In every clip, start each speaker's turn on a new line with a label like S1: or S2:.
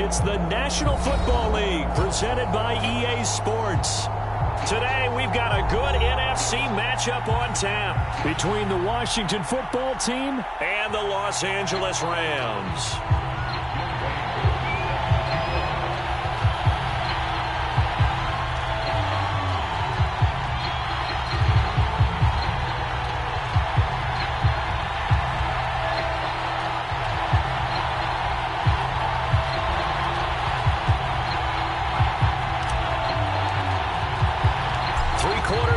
S1: It's the National Football League presented by EA Sports. Today, we've got a good NFC matchup on tap between the Washington football team and the Los Angeles Rams.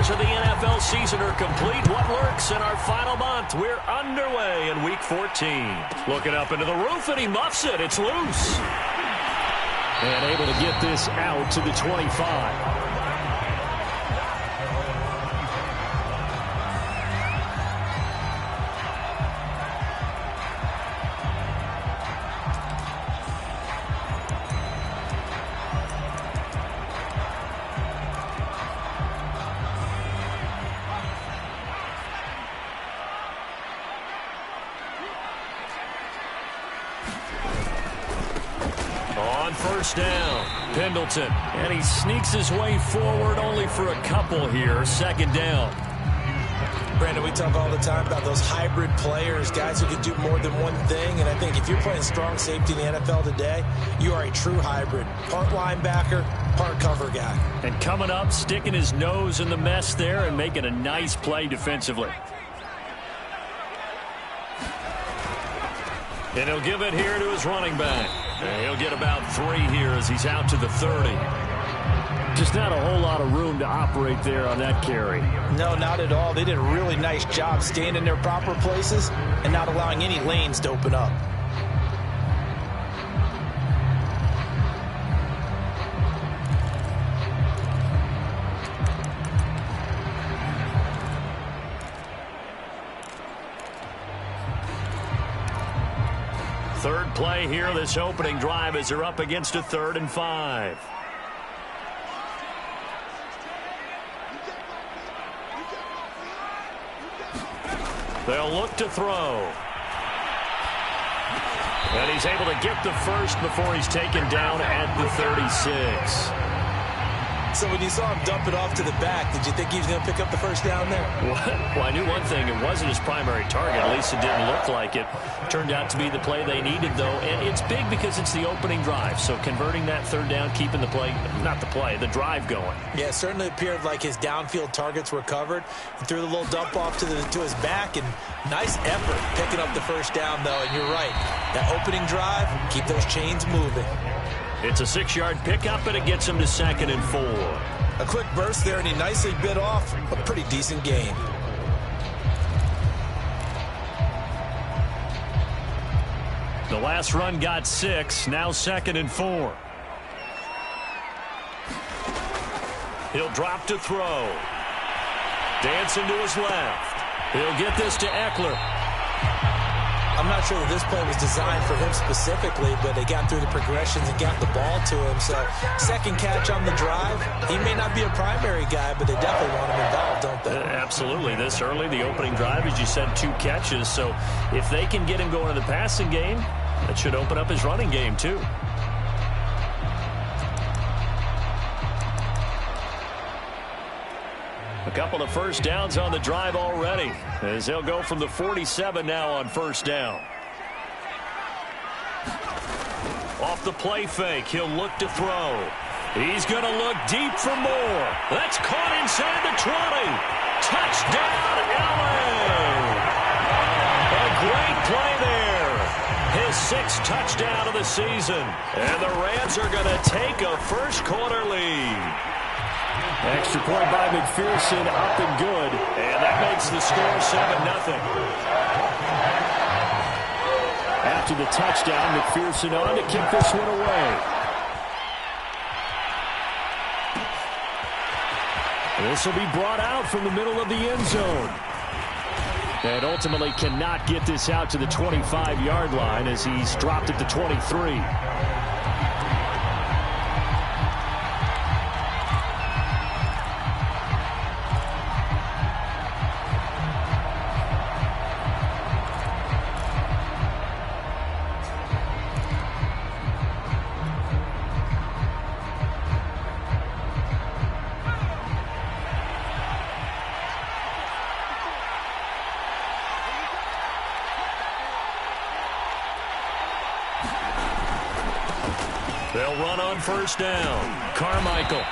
S1: Of the NFL season are complete. What lurks in our final month? We're underway in Week 14. Looking up into the roof, and he muffs it. It's loose. And able to get this out to the 25. First down, Pendleton, and he sneaks his way forward only for a couple here. Second down.
S2: Brandon, we talk all the time about those hybrid players, guys who can do more than one thing, and I think if you're playing strong safety in the NFL today, you are a true hybrid. Part linebacker, part cover guy.
S1: And coming up, sticking his nose in the mess there and making a nice play defensively. And he'll give it here to his running back. And he'll get about 3 here as he's out to the 30. Just not a whole lot of room to operate there on that carry.
S2: No, not at all. They did a really nice job staying in their proper places and not allowing any lanes to open up.
S1: Third play here, this opening drive, as they're up against a 3rd and 5. They'll look to throw. And he's able to get the first before he's taken down at the 36.
S2: So when you saw him dump it off to the back, did you think he was going to pick up the first down there?
S1: Well, I knew one thing. It wasn't his primary target. At least it didn't look like it. Turned out to be the play they needed, though. And it's big because it's the opening drive. So converting that 3rd down, keeping the play, not the play, the drive going.
S2: Yeah, it certainly appeared like his downfield targets were covered. He threw the little dump off to his back, and nice effort picking up the first down, though. And you're right. That opening drive, keep those chains moving.
S1: It's a 6-yard pickup, and it gets him to 2nd and 4.
S2: A quick burst there, and he nicely bit off a pretty decent gain.
S1: The last run got 6, now 2nd and 4. He'll drop to throw. Dancing to his left. He'll get this to Eckler.
S2: I'm not sure that this play was designed for him specifically, but they got through the progressions and got the ball to him. So, second catch on the drive. He may not be a primary guy, but they definitely want him involved, don't they?
S1: Absolutely. This early, the opening drive, as you said, 2 catches. So, if they can get him going in the passing game, that should open up his running game, too. A couple of first downs on the drive already, as they'll go from the 47 now on first down. Off the play fake, he'll look to throw. He's going to look deep for more. That's caught inside the 20. Touchdown, LA! A great play there. His 6th touchdown of the season. And the Rams are going to take a first-quarter lead. Extra point by McPherson, up and good. And that makes the score 7-0. After the touchdown, McPherson on to kick this one away. This will be brought out from the middle of the end zone. And ultimately cannot get this out to the 25-yard line as he's dropped at the 23. They'll run on first down. Carmichael.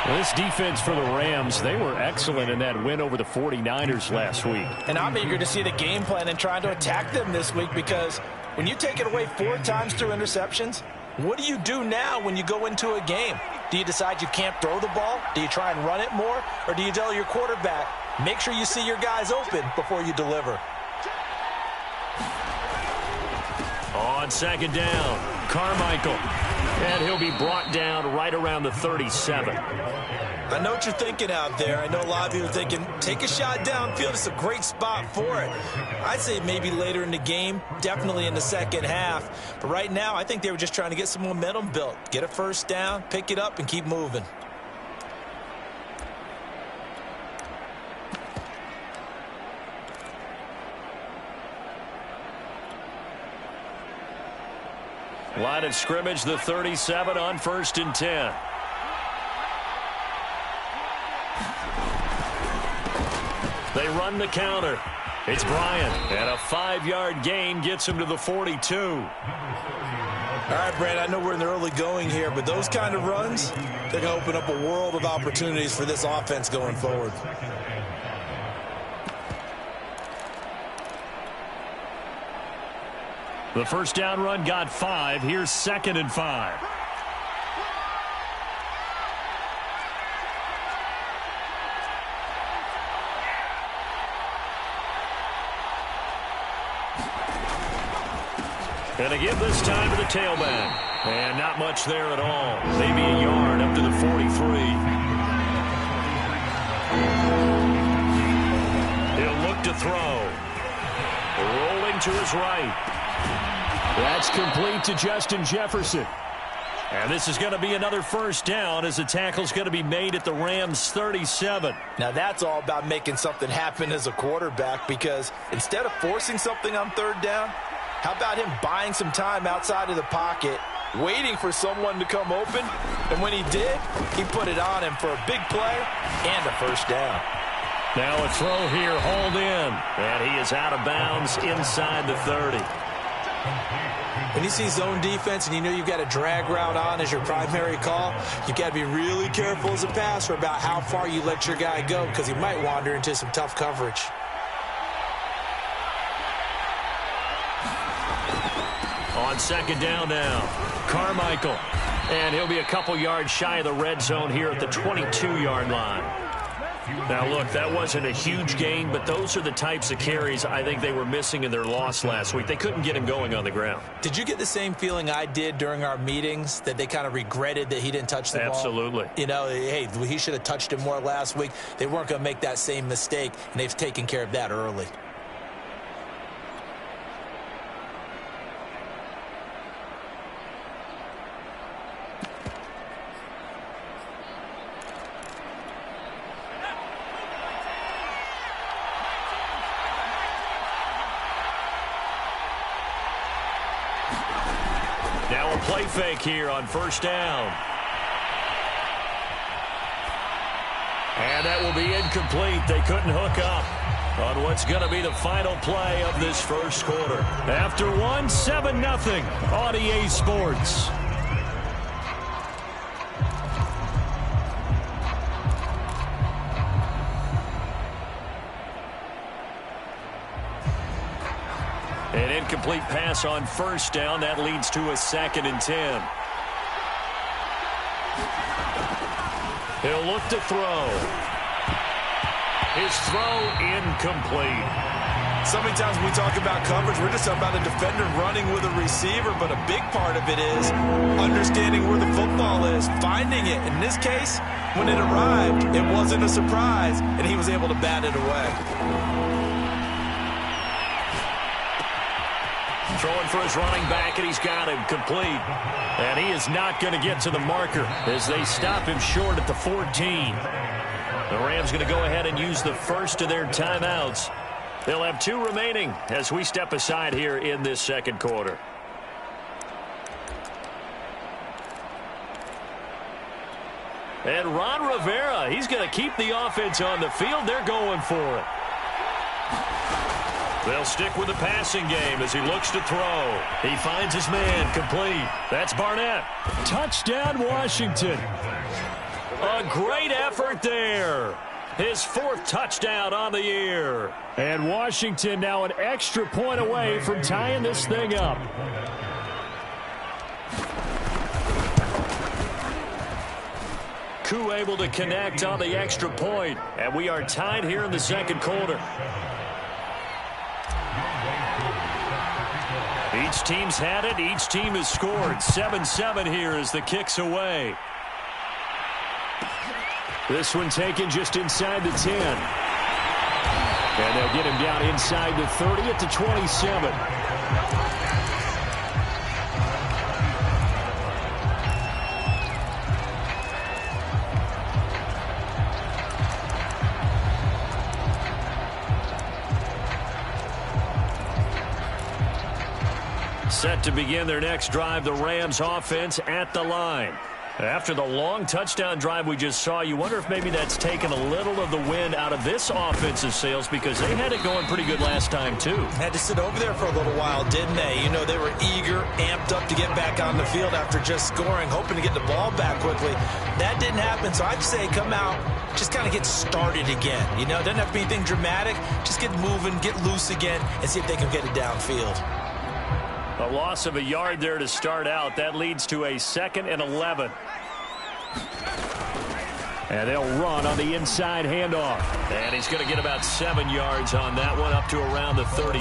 S1: This defense for the Rams, they were excellent in that win over the 49ers last week.
S2: And I'm eager to see the game plan and trying to attack them this week, because when you take it away 4 times through interceptions, what do you do now when you go into a game? Do you decide you can't throw the ball? Do you try and run it more? Or do you tell your quarterback, make sure you see your guys open before you deliver?
S1: On second down, Carmichael. And he'll be brought down right around the 37.
S2: I know what you're thinking out there. I know a lot of you are thinking, take a shot downfield. It's a great spot for it. I'd say maybe later in the game, definitely in the second half. But right now, I think they were just trying to get some momentum built. Get a first down, pick it up, and keep moving.
S1: Line of scrimmage, the 37 on 1st and 10. They run the counter. It's Bryant, and a 5-yard gain gets him to the 42.
S2: All right, Brad, I know we're in the early going here, but those kind of runs, they're going to open up a world of opportunities for this offense going forward.
S1: The first down run got 5. Here's 2nd and 5. And again this time to the tailback. And not much there at all. Maybe a yard up to the 43. He'll look to throw. Rolling to his right. That's complete to Justin Jefferson. And this is going to be another first down as the tackle's going to be made at the Rams' 37.
S2: Now that's all about making something happen as a quarterback, because instead of forcing something on 3rd down, how about him buying some time outside of the pocket, waiting for someone to come open, and when he did, he put it on him for a big play and a first down.
S1: Now a throw here, hauled in, and he is out of bounds inside the 30.
S2: When you see zone defense and you know you've got a drag route on as your primary call, you've got to be really careful as a passer about how far you let your guy go, because he might wander into some tough coverage.
S1: On second down now, Carmichael. And he'll be a couple yards shy of the red zone here at the 22-yard line. Now, look, that wasn't a huge gain, but those are the types of carries I think they were missing in their loss last week. They couldn't get him going on the ground.
S2: Did you get the same feeling I did during our meetings, that they kind of regretted that he didn't touch the ball?
S1: Absolutely.
S2: You know, hey, he should have touched it more last week. They weren't going to make that same mistake, and they've taken care of that early.
S1: Now a play fake here on first down. And that will be incomplete. They couldn't hook up on what's going to be the final play of this first quarter. After one, 7-0 on EA Sports. An incomplete pass on first down. That leads to a 2nd and 10. He'll look to throw. His throw incomplete.
S2: So many times when we talk about coverage, we're just talking about a defender running with a receiver, but a big part of it is understanding where the football is, finding it. In this case, when it arrived, it wasn't a surprise, and he was able to bat it away.
S1: Throwing for his running back, and he's got him complete. And he is not going to get to the marker as they stop him short at the 14. The Rams going to go ahead and use the first of their timeouts. They'll have 2 remaining as we step aside here in this second quarter. And Ron Rivera, he's going to keep the offense on the field. They're going for it. They'll stick with the passing game as he looks to throw. He finds his man, complete. That's Barnett. Touchdown, Washington. A great effort there. His 4th touchdown on the year. And Washington now an extra point away from tying this thing up. Koo able to connect on the extra point, and we are tied here in the second quarter. Each team's had it. Each team has scored. 7-7 here as the kick's away. This one taken just inside the 10. And they'll get him down inside the 30 at the 27. Set to begin their next drive, the Rams offense at the line. After the long touchdown drive we just saw, you wonder if maybe that's taken a little of the wind out of this offensive sails because they had it going pretty good last time, too.
S2: Had to sit over there for a little while, didn't they? You know, they were eager, amped up to get back on the field after just scoring, hoping to get the ball back quickly. That didn't happen, so I'd say come out, just kind of get started again. You know, doesn't have to be anything dramatic. Just get moving, get loose again, and see if they can get it downfield.
S1: A loss of a yard there to start out. That leads to a 2nd and 11. And they'll run on the inside handoff. And he's going to get about 7 yards on that one, up to around the 33.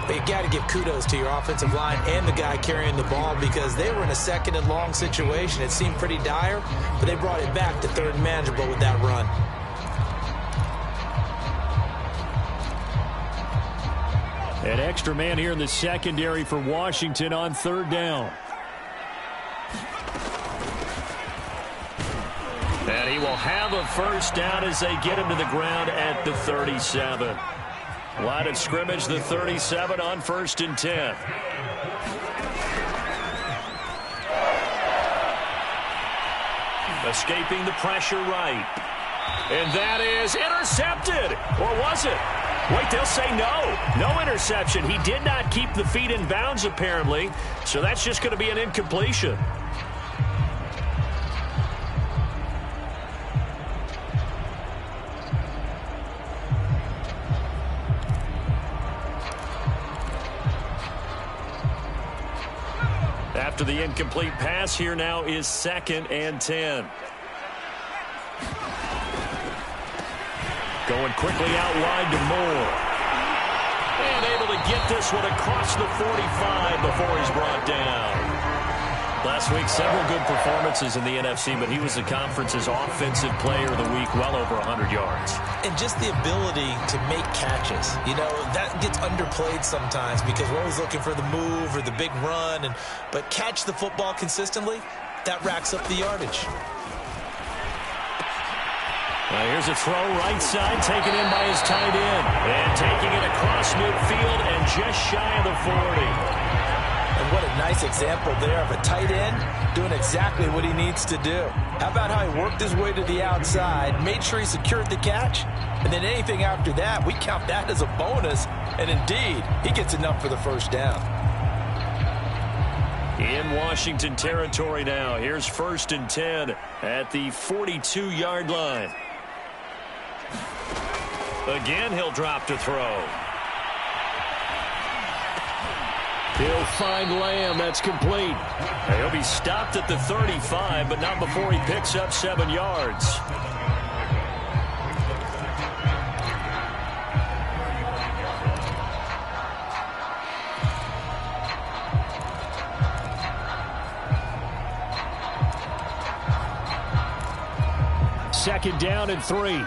S2: But you got to give kudos to your offensive line and the guy carrying the ball because they were in a 2nd and long situation. It seemed pretty dire, but they brought it back to 3rd and manageable with that run.
S1: An extra man here in the secondary for Washington on 3rd down. And he will have a first down as they get him to the ground at the 37. Line of scrimmage, the 37 on 1st and 10. Escaping the pressure right. And that is intercepted. Or was it? Wait, they'll say no. No interception. He did not keep the feet in bounds, apparently. So that's just going to be an incompletion. After the incomplete pass, here now is 2nd and 10. Going quickly out wide to Moore. And able to get this one across the 45 before he's brought down. Last week, several good performances in the NFC, but he was the conference's offensive player of the week, well over 100 yards.
S2: And just the ability to make catches. You know, that gets underplayed sometimes because we're always looking for the move or the big run. But catch the football consistently, that racks up the yardage.
S1: Now here's a throw right side, taken in by his tight end. And taking it across midfield and just shy of the 40.
S2: And what a nice example there of a tight end doing exactly what he needs to do. How about how he worked his way to the outside, made sure he secured the catch, and then anything after that, we count that as a bonus. And indeed, he gets enough for the first down.
S1: In Washington territory now. Here's 1st and 10 at the 42-yard line. Again, he'll drop to throw. He'll find Lamb. That's complete. He'll be stopped at the 35, but not before he picks up 7 yards. Second down and 3.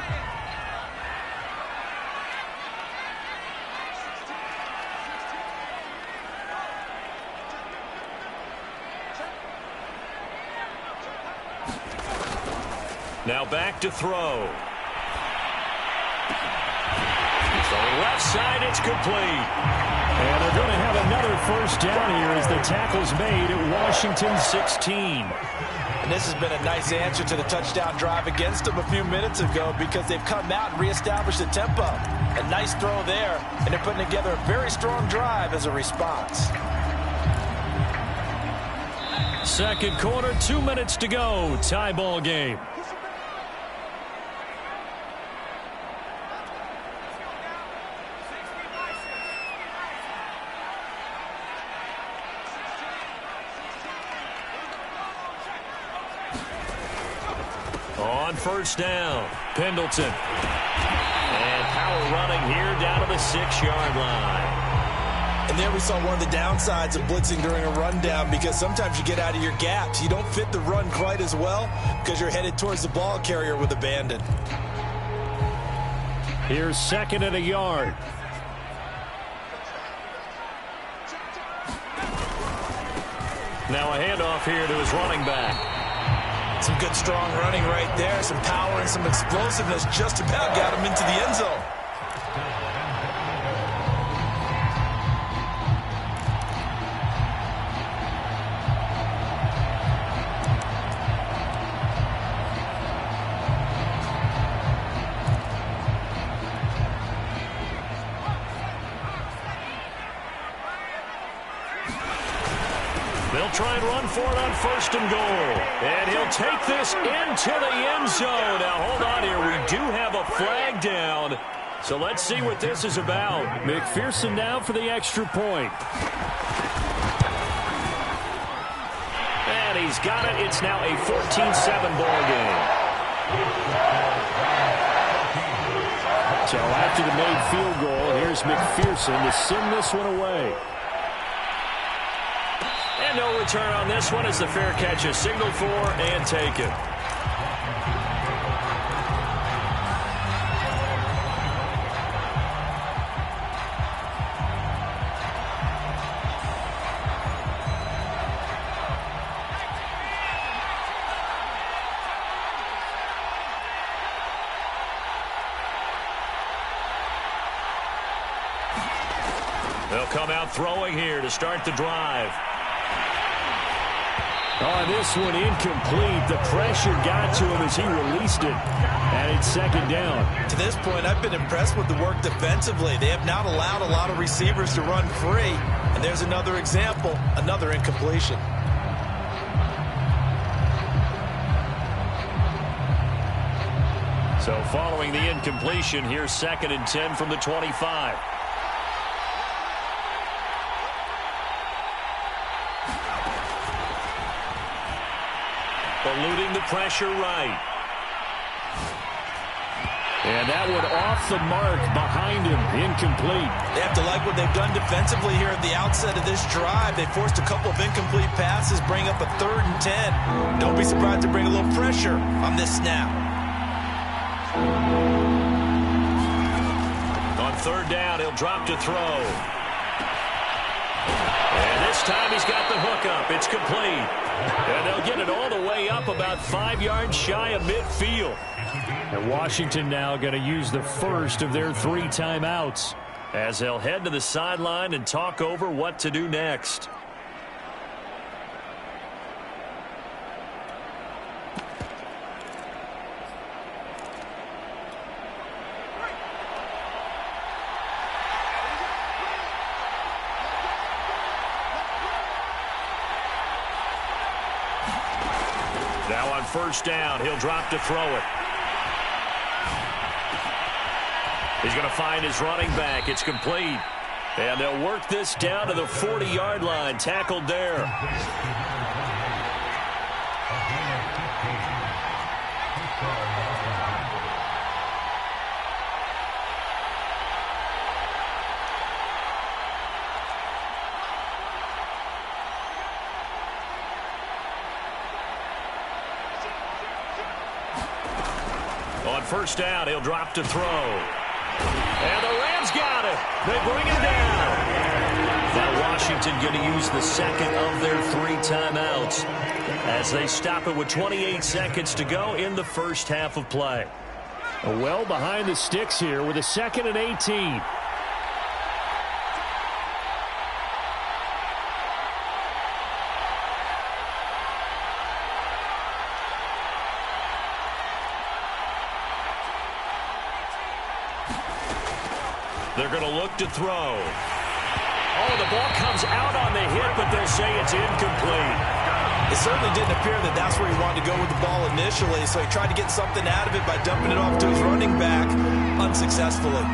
S1: Now back to throw. So left side, it's complete. And they're going to have another first down here as the tackle's made at Washington 16.
S2: And this has been a nice answer to the touchdown drive against them a few minutes ago because they've come out and reestablished the tempo. A nice throw there, and they're putting together a very strong drive as a response.
S1: Second quarter, 2 minutes to go. Tie ball game. On first down, Pendleton. And power running here down to the 6-yard line.
S2: And there we saw one of the downsides of blitzing during a rundown because sometimes you get out of your gaps. You don't fit the run quite as well because you're headed towards the ball carrier with abandon.
S1: Here's second and a yard. Now a handoff here to his running back.
S2: Some good strong running right there. Some power and some explosiveness just about got him into the end zone.
S1: They'll try and run for it on first and goal. And he'll take this into the end zone. Now, hold on here. We do have a flag down. So let's see what this is about. McPherson now for the extra point. And he's got it. It's now a 14-7 ball game. So after the made field goal, here's McPherson to send this one away. And no return on this one as the fair catch is signaled for and taken. They'll come out throwing here to start the drive. On this one, incomplete. The pressure got to him as he released it. And it's second down.
S2: To this point, I've been impressed with the work defensively. They have not allowed a lot of receivers to run free. And there's another example, another incompletion.
S1: So following the incompletion, here's second and 10 from the 25. Eluding the pressure right. And that one off the mark behind him. Incomplete.
S2: They have to like what they've done defensively here at the outset of this drive. They forced a couple of incomplete passes, bring up a 3rd and 10. Don't be surprised to bring a little pressure on this snap.
S1: On third down, he'll drop to throw. And this time he's got the hook up. It's complete. And they'll get it all the way up about 5 yards shy of midfield. And Washington now going to use the first of their 3 timeouts as they'll head to the sideline and talk over what to do next. Now on first down, he'll drop to throw it. He's going to find his running back. It's complete. And they'll work this down to the 40-yard line. Tackled there. On first down, he'll drop to throw. And the Rams got it. They bring it down. Now Washington going to use the second of their 3 timeouts as they stop it with 28 seconds to go in the first half of play. Well behind the sticks here with a 2nd and 18. They're going to look to throw. Oh, the ball comes out on the hit, but they'll say it's incomplete.
S2: It certainly didn't appear that that's where he wanted to go with the ball initially, so he tried to get something out of it by dumping it off to his running back unsuccessfully.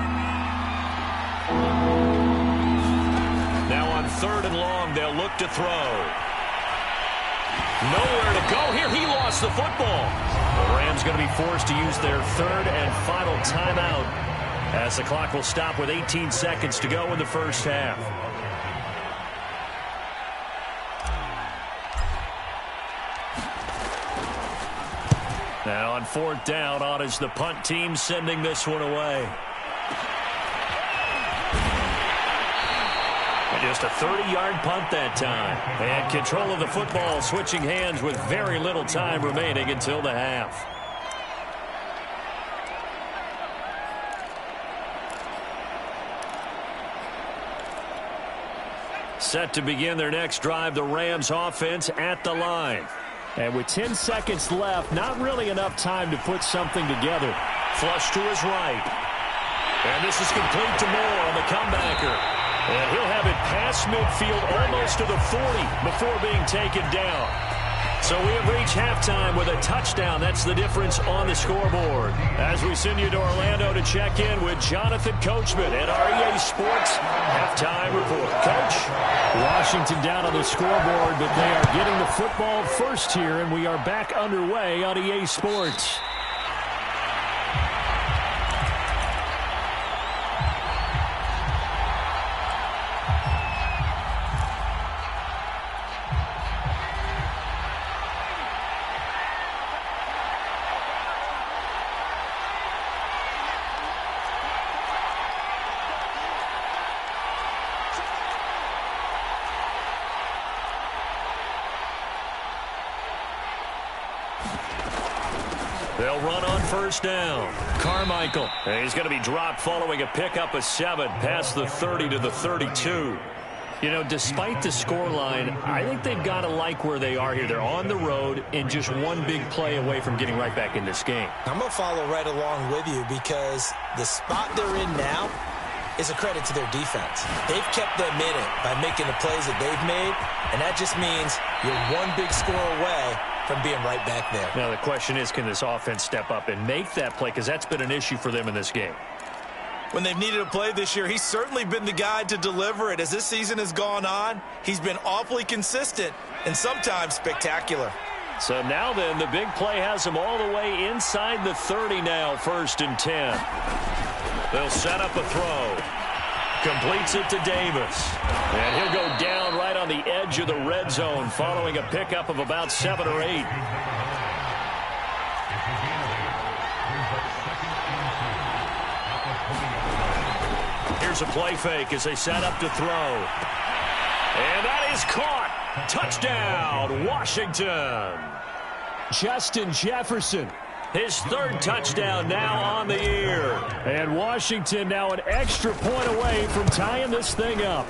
S1: Now on 3rd and long, they'll look to throw. Nowhere to go here. He lost the football. The Rams going to be forced to use their 3rd and final timeout as the clock will stop with 18 seconds to go in the first half. Now on 4th down, on is the punt team sending this one away. Just a 30-yard punt that time. And control of the football switching hands with very little time remaining until the half. Set to begin their next drive, the Rams offense at the line.
S3: And with 10 seconds left, not really enough time to put something together.
S1: Flush to his right. And this is complete to Moore on the comebacker. And he'll have it past midfield almost to the 40 before being taken down. So we have reached halftime with a touchdown. That's the difference on the scoreboard. As we send you to Orlando to check in with Jonathan Coachman at our EA Sports Halftime Report. Coach?
S3: Washington down on the scoreboard, but they are getting the football first here, and we are back underway on EA Sports.
S1: They'll run on 1st down. Carmichael. And he's going to be dropped following a pickup of 7 past the 30 to the 32. You know, despite the scoreline, I think they've got to like where they are here. They're on the road and just one big play away from getting right back in this game.
S2: I'm going to follow right along with you because the spot they're in now is a credit to their defense. They've kept them in it by making the plays that they've made, and that just means you're one big score away from being right back there.
S1: Now the question is, can this offense step up and make that play? Because that's been an issue for them in this game.
S2: When they've needed a play this year, he's certainly been the guy to deliver it. As this season has gone on, he's been awfully consistent and sometimes spectacular.
S1: So now then, the big play has him all the way inside the 30 now, 1st and 10. They'll set up a throw. Completes it to Davis. And he'll go down right on the edge of the red zone following a pickup of about 7 or 8. Here's a play fake as they set up to throw. And that is caught. Touchdown, Washington.
S3: Justin Jefferson.
S1: His 3rd touchdown now on the year.
S3: And Washington now an extra point away from tying this thing up.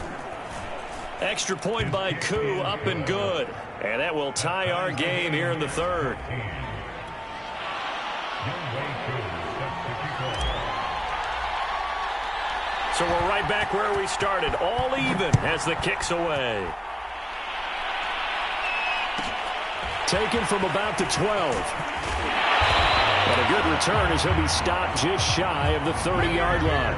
S1: Extra point by Koo, up and good. And that will tie our game here in the 3rd. So we're right back where we started, all even as the kick's away.
S3: Taken from about the 12. But a good return as he'll be stopped just shy of the 30-yard line.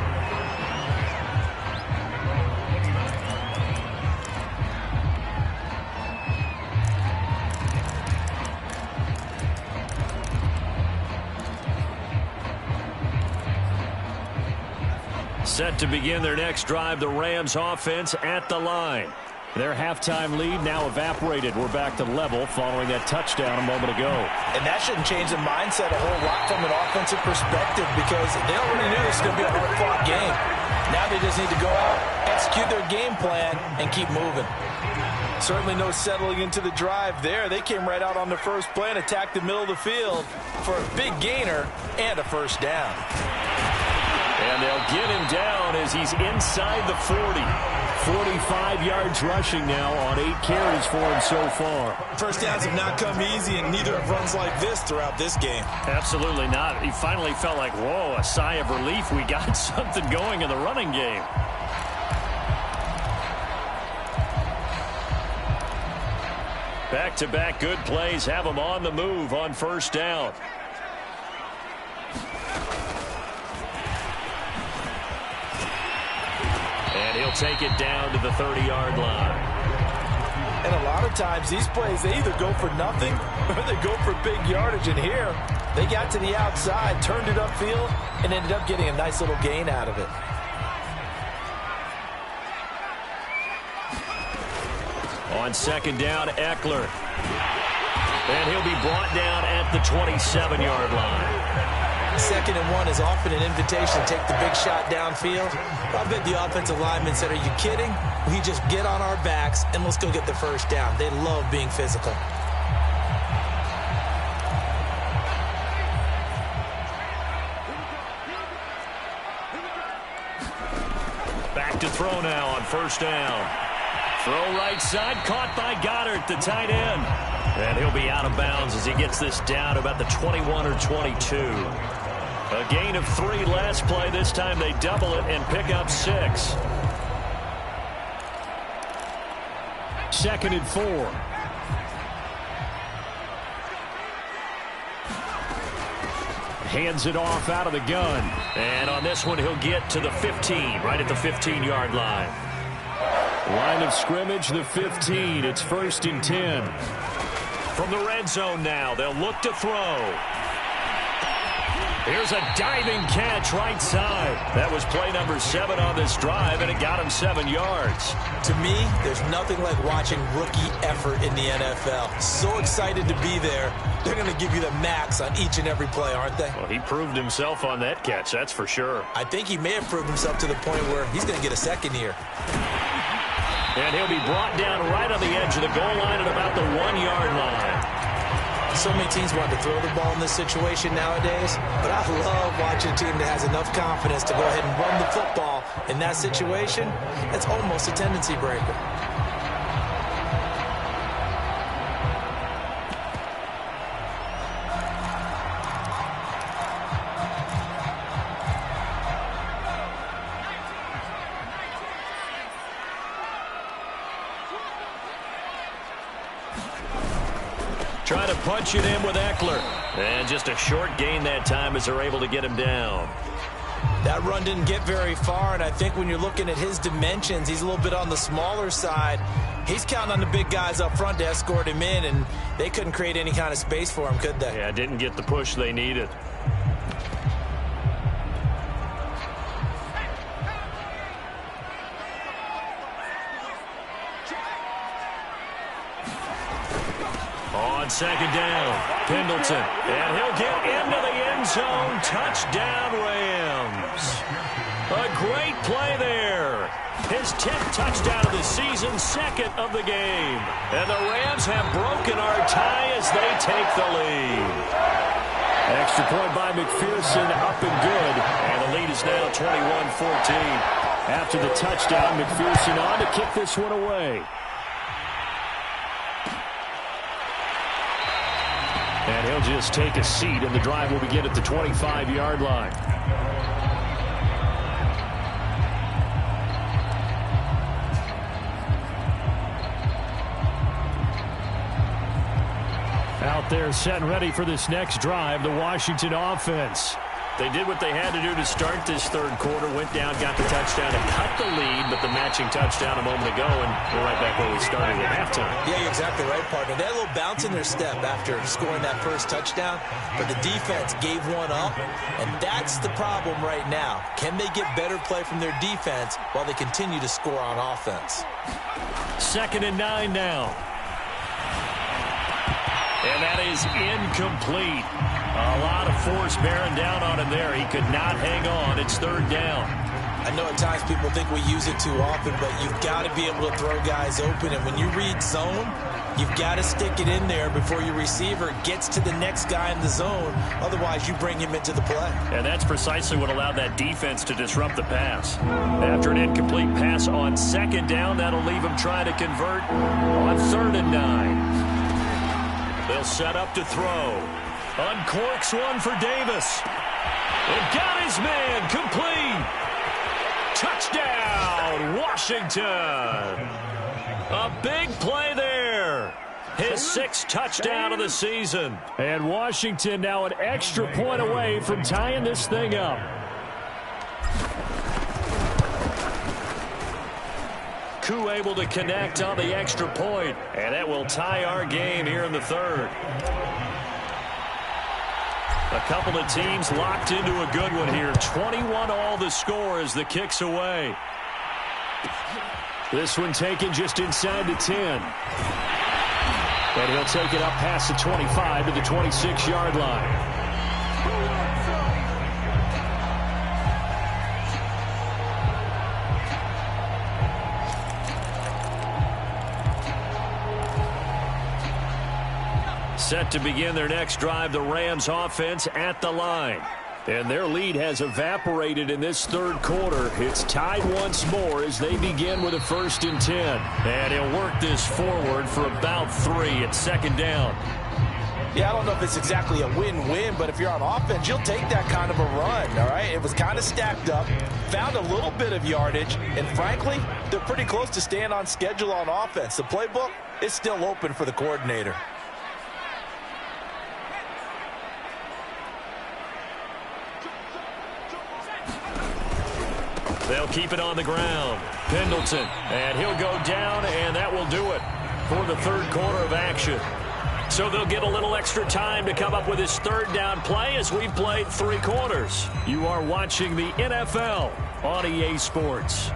S1: Set to begin their next drive, the Rams offense at the line.
S3: Their halftime lead now evaporated. We're back to level following that touchdown a moment ago.
S2: And that shouldn't change the mindset a whole lot from an offensive perspective because they already knew this was going to be a hard-fought game. Now they just need to go out, execute their game plan, and keep moving. Certainly no settling into the drive there. They came right out on the first play and attacked the middle of the field for a big gainer and a 1st down.
S1: And they'll get him down as he's inside the 40.
S3: 45 yards rushing now on 8 carries for him so far.
S2: First downs have not come easy, and neither have runs like this throughout this game.
S3: Absolutely not. He finally felt like, whoa, a sigh of relief. We got something going in the running game. Back-to-back good plays have him on the move on first down. And he'll take it down to the 30-yard line.
S2: And a lot of times these plays, they either go for nothing or they go for big yardage. And here, they got to the outside, turned it upfield, and ended up getting a nice little gain out of it.
S3: On second down, Eckler. And he'll be brought down at the 27-yard line.
S2: 2nd and 1 is often an invitation to take the big shot downfield. I bet the offensive lineman said, are you kidding? We just get on our backs and let's go get the first down. They love being physical.
S3: Back to throw now on first down. Throw right side, caught by Goddard, the tight end. And he'll be out of bounds as he gets this down to about the 21 or 22. A gain of 3 last play. This time they double it and pick up 6. 2nd and 4. Hands it off out of the gun. And on this one, he'll get to the 15, right at the 15-yard line. Line of scrimmage, the 15. It's 1st and 10. From the red zone now, they'll look to throw. Here's a diving catch right side. That was play number 7 on this drive, and it got him 7 yards.
S2: To me, there's nothing like watching rookie effort in the NFL. So excited to be there. They're going to give you the max on each and every play, aren't they?
S3: Well, he proved himself on that catch, that's for sure.
S2: I think he may have proved himself to the point where he's going to get a second here.
S3: And he'll be brought down right on the edge of the goal line at about the 1-yard line.
S2: So many teams want to throw the ball in this situation nowadays, but I love watching a team that has enough confidence to go ahead and run the football in that situation. That's almost a tendency breaker.
S3: Trying to punch it in with Eckler. And just a short gain that time as they're able to get him down.
S2: That run didn't get very far, and I think when you're looking at his dimensions, he's a little bit on the smaller side. He's counting on the big guys up front to escort him in, and they couldn't create any kind of space for him, could they?
S3: Yeah, didn't get the push they needed. On second down, Pendleton, and he'll get into the end zone. Touchdown, Rams. A great play there. His 10th touchdown of the season, 2nd of the game. And the Rams have broken our tie as they take the lead. Extra point by McPherson, up and good. And the lead is now 21-14. After the touchdown, McPherson on to kick this one away. And he'll just take a seat, and the drive will begin at the 25-yard line. Out there set and ready for this next drive, the Washington offense. They did what they had to do to start this third quarter, went down, got the touchdown to cut the lead, but the matching touchdown a moment ago, and we're right back where we started at halftime.
S2: Yeah, you're exactly right, partner. They had a little bounce in their step after scoring that first touchdown, but the defense gave one up, and that's the problem right now. Can they get better play from their defense while they continue to score on offense?
S3: 2nd and 9 now. And that is incomplete. A lot of force bearing down on him there. He could not hang on. It's 3rd down.
S2: I know at times people think we use it too often, but you've got to be able to throw guys open. And when you read zone, You've got to stick it in there before your receiver gets to the next guy in the zone. Otherwise, you bring him into the play.
S1: And that's precisely what allowed that defense to disrupt the pass. After an incomplete pass on second down, that'll leave him trying to convert on 3rd and 9. They'll set up to throw. Uncorks one for Davis. And got his man complete. Touchdown, Washington. A big play there. His 6th touchdown of the season. And Washington now an extra point away from tying this thing up. Koo able to connect on the extra point. And that will tie our game here in the 3rd. A couple of teams locked into a good one here. 21 all the score as the kick's away. This one taken just inside the 10. And he'll take it up past the 25 to the 26-yard line. Set to begin their next drive, the Rams offense at the line. And their lead has evaporated in this 3rd quarter. It's tied once more as they begin with a 1st and 10. And he'll work this forward for about 3 at 2nd down.
S2: Yeah, I don't know if it's exactly a win-win, but if you're on offense, you'll take that kind of a run, all right? It was kind of stacked up, found a little bit of yardage, and frankly, they're pretty close to staying on schedule on offense. The playbook is still open for the coordinator.
S1: They'll keep it on the ground. Pendleton, and he'll go down, and that will do it for the 3rd quarter of action. So they'll get a little extra time to come up with his 3rd down play as we've played 3 quarters. You are watching the NFL on EA Sports.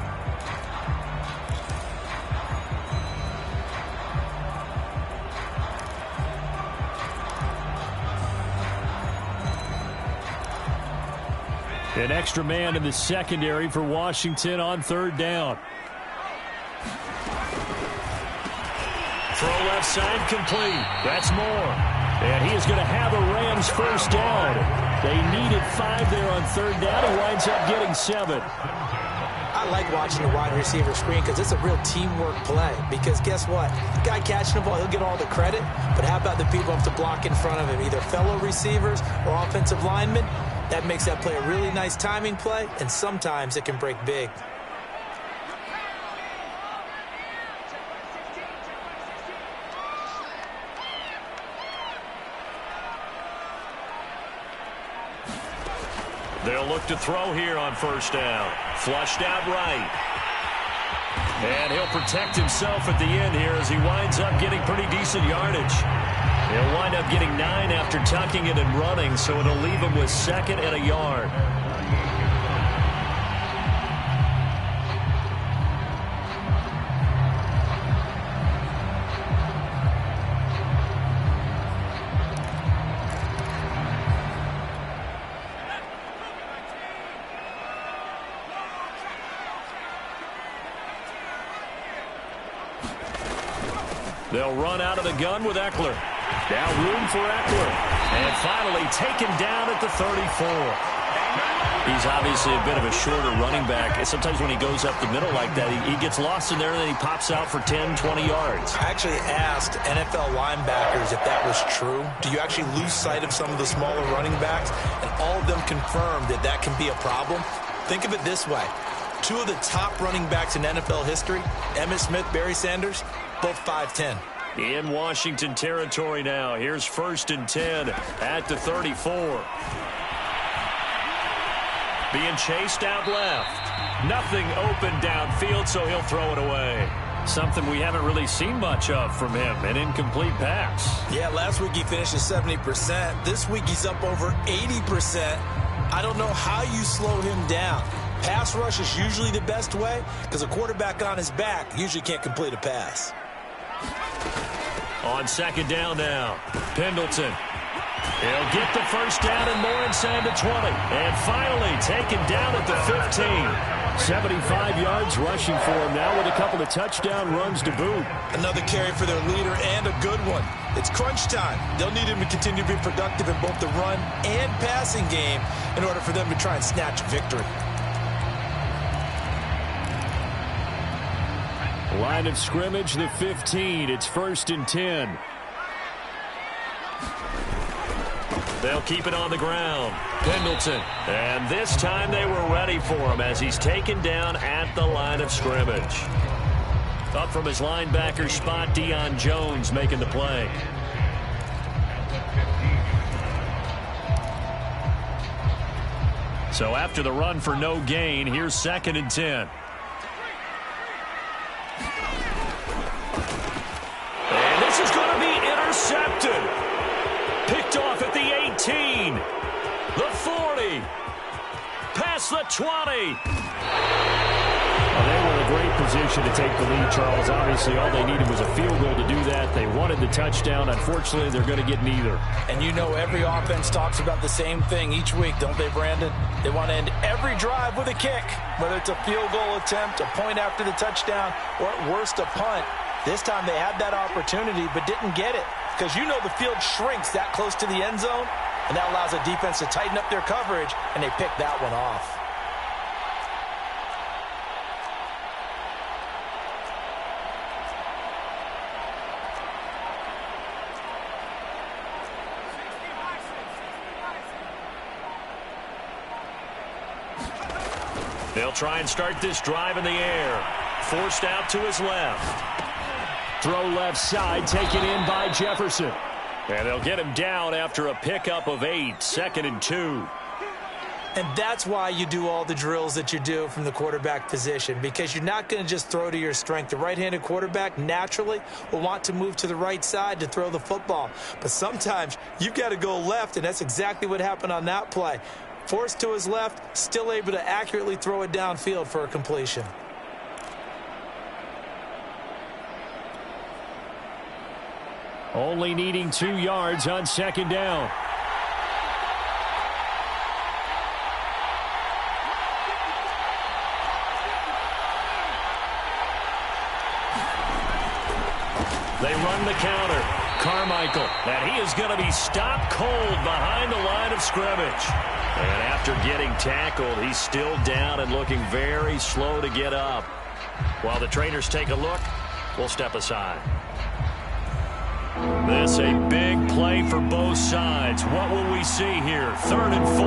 S1: An extra man in the secondary for Washington on 3rd down. Throw left side complete. That's Moore. And he is going to have a Rams 1st down. They needed 5 there on 3rd down. He winds up getting 7.
S2: I like watching the wide receiver screen because it's a real teamwork play. Because guess what? The guy catching the ball, he'll get all the credit. But how about the people up to block in front of him? Either fellow receivers or offensive linemen. That makes that play a really nice timing play, and sometimes it can break big.
S1: They'll look to throw here on 1st down. Flushed out right. And he'll protect himself at the end here as he winds up getting pretty decent yardage. He'll wind up getting 9 after tucking it and running, so it'll leave him with 2nd and a yard. They'll run out of the gun with Eckler. Now room for Eckler. And finally taken down at the 34. He's obviously a bit of a shorter running back. And sometimes when he goes up the middle like that, he gets lost in there and then he pops out for 10, 20 yards.
S2: I actually asked NFL linebackers if that was true. Do you actually lose sight of some of the smaller running backs? And all of them confirmed that that can be a problem. Think of it this way. 2 of the top running backs in NFL history, Emmitt Smith, Barry Sanders, both 5'10".
S1: In Washington territory now. Here's 1st and 10 at the 34. Being chased out left. Nothing open downfield, so he'll throw it away. Something we haven't really seen much of from him, an incomplete pass.
S2: Yeah, last week he finished at 70%. This week he's up over 80%. I don't know how you slow him down. Pass rush is usually the best way because a quarterback on his back usually can't complete a pass.
S1: On 2nd down now, Pendleton. He'll get the 1st down and more inside the 20. And finally taken down at the 15.
S3: 75 yards rushing for him now with a couple of touchdown runs to boot.
S2: Another carry for their leader and a good one. It's crunch time. They'll need him to continue to be productive in both the run and passing game in order for them to try and snatch a victory.
S3: Line of scrimmage, the 15. It's 1st and 10. They'll keep it on the ground. Pendleton. And this time they were ready for him as he's taken down at the line of scrimmage. Up from his linebacker spot, Deion Jones making the play. So after the run for no gain, here's 2nd and 10. And this is going to be intercepted. Picked off at the 18, the 40, past the 20. Well, they were in a great position to take the lead, Charles. Obviously, all they needed was a field goal to do that. They wanted the touchdown. Unfortunately, they're going to get neither.
S2: And you know every offense talks about the same thing each week, don't they, Brandon? They want to end every drive with a kick, whether it's a field goal attempt, a point after the touchdown, or at worst a punt. This time they had that opportunity but didn't get it. Because you know the field shrinks that close to the end zone, and that allows the defense to tighten up their coverage, and they pick that one off.
S3: They'll try and start this drive in the air. Forced out to his left. Throw left side, taken in by Jefferson. And they'll get him down after a pickup of 8, 2nd and 2.
S2: And that's why you do all the drills that you do from the quarterback position, because you're not going to just throw to your strength. The right-handed quarterback naturally will want to move to the right side to throw the football. But sometimes you've got to go left, and that's exactly what happened on that play. Forced to his left, still able to accurately throw it downfield for a completion.
S3: Only needing 2 yards on 2nd down. They run the counter. Carmichael, and he is going to be stopped cold behind the line of scrimmage. And after getting tackled, he's still down and looking very slow to get up. While the trainers take a look, we'll step aside. This a big play for both sides. What will we see here? 3rd and 4.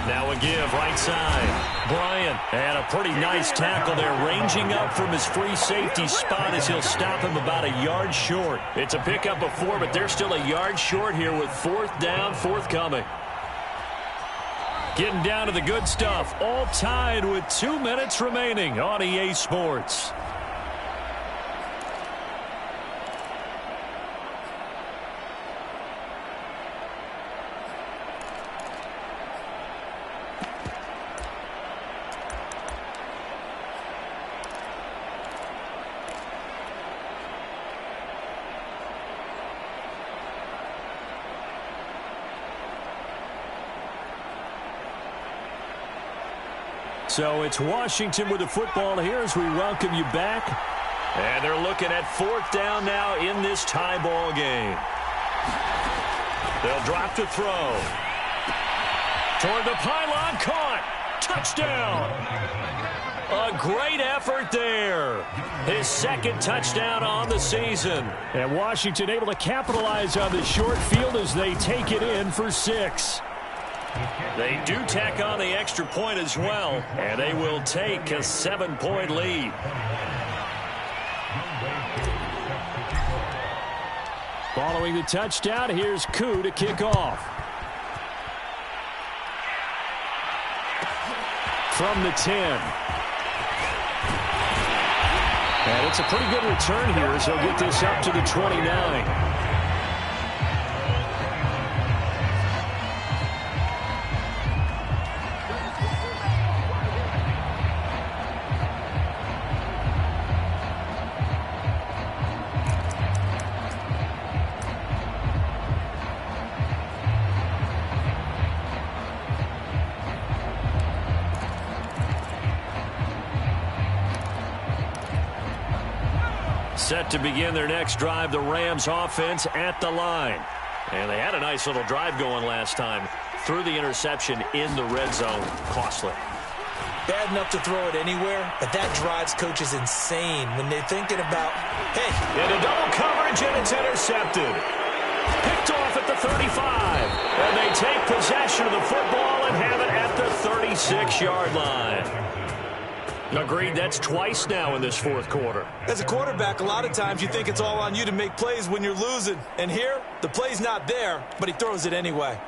S3: Now a give right side. Bryant, and a pretty nice tackle there, ranging up from his free safety spot as he'll stop him about a yard short. It's a pickup of 4, but they're still a yard short here with 4th down forthcoming. Getting down to the good stuff, all tied with 2 minutes remaining on EA Sports. So it's Washington with the football here as we welcome you back. And they're looking at 4th down now in this tie ball game. They'll drop to throw. Toward the pylon, caught. Touchdown. A great effort there. His 2nd touchdown on the season. And Washington able to capitalize on the short field as they take it in for 6. They do tack on the extra point as well, and they will take a 7-point lead. Following the touchdown, here's Koo to kick off. From the 10. And it's a pretty good return here as he'll get this up to the 29.
S1: Set to begin their next drive, the Rams offense at the line. And they had a nice little drive going last time. Threw the interception in the red zone. Costly.
S2: Bad enough to throw it anywhere, but that drives coaches insane when they're thinking about, hey.
S1: Into double coverage, and it's intercepted. Picked off at the 35. And they take possession of the football and have it at the 36-yard line. Agreed, that's twice now in this fourth quarter.
S2: As a quarterback, a lot of times you think it's all on you to make plays when you're losing. And here, the play's not there, but he throws it anyway.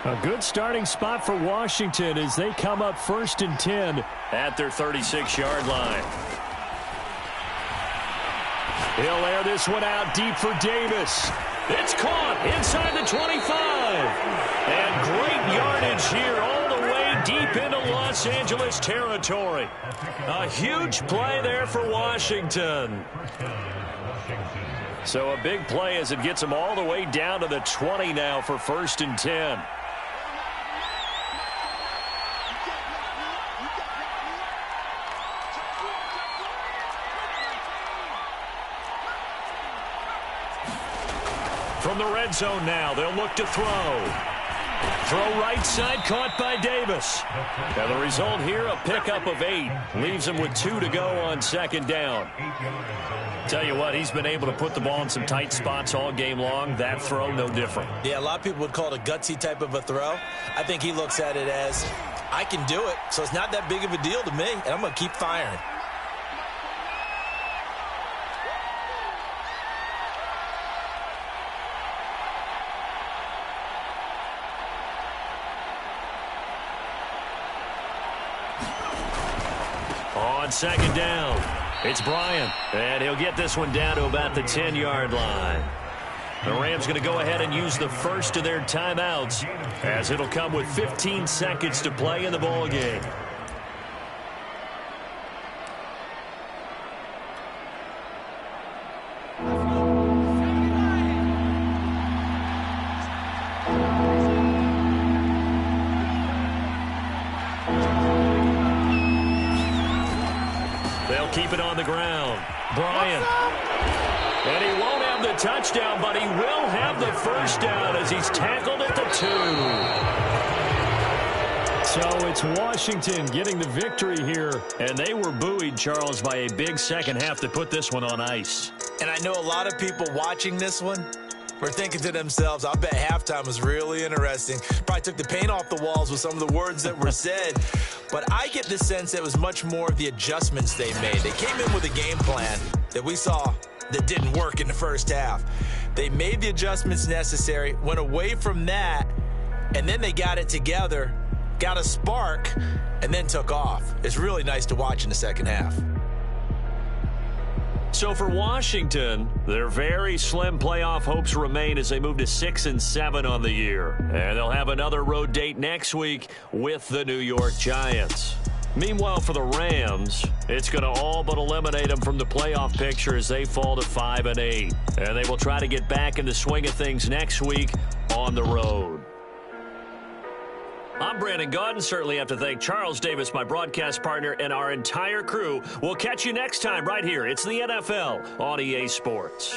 S3: A good starting spot for Washington as they come up 1st and 10
S1: at their 36-yard line. He'll air this one out deep for Davis. It's caught inside the 25. And great yardage here all the way deep into Los Angeles territory. A huge play there for Washington. So a big play as it gets them all the way down to the 20 now for 1st and 10. From the red zone now, they'll look to throw. Throw right side, caught by Davis. And the result here, a pickup of 8. Leaves him with 2 to go on 2nd down. Tell you what, he's been able to put the ball in some tight spots all game long. That throw, no different.
S2: Yeah, a lot of people would call it a gutsy type of a throw. I think he looks at it as, I can do it, so it's not that big of a deal to me, and I'm going to keep firing.
S1: On 2nd down, it's Bryant, and he'll get this one down to about the 10-yard line. The Rams going to go ahead and use the first of their timeouts as it'll come with 15 seconds to play in the ballgame. Keep it on the ground. Bryant. And he won't have the touchdown, but he will have the first down as he's tackled at the 2.
S3: So it's Washington getting the victory here.
S1: And they were buoyed, Charles, by a big second half to put this one on ice.
S2: And I know a lot of people watching this one were thinking to themselves, I bet halftime was really interesting. Probably took the paint off the walls with some of the words that were said. But I get the sense it was much more of the adjustments they made. They came in with a game plan that we saw that didn't work in the first half. They made the adjustments necessary, went away from that, and then they got it together, got a spark, and then took off. It's really nice to watch in the second half.
S1: So for Washington, their very slim playoff hopes remain as they move to 6-7 on the year. And they'll have another road date next week with the New York Giants. Meanwhile, for the Rams, it's going to all but eliminate them from the playoff picture as they fall to 5-8. And they will try to get back in the swing of things next week on the road. I'm Brandon Gaudin. Certainly have to thank Charles Davis, my broadcast partner, and our entire crew. We'll catch you next time right here. It's the NFL on EA Sports.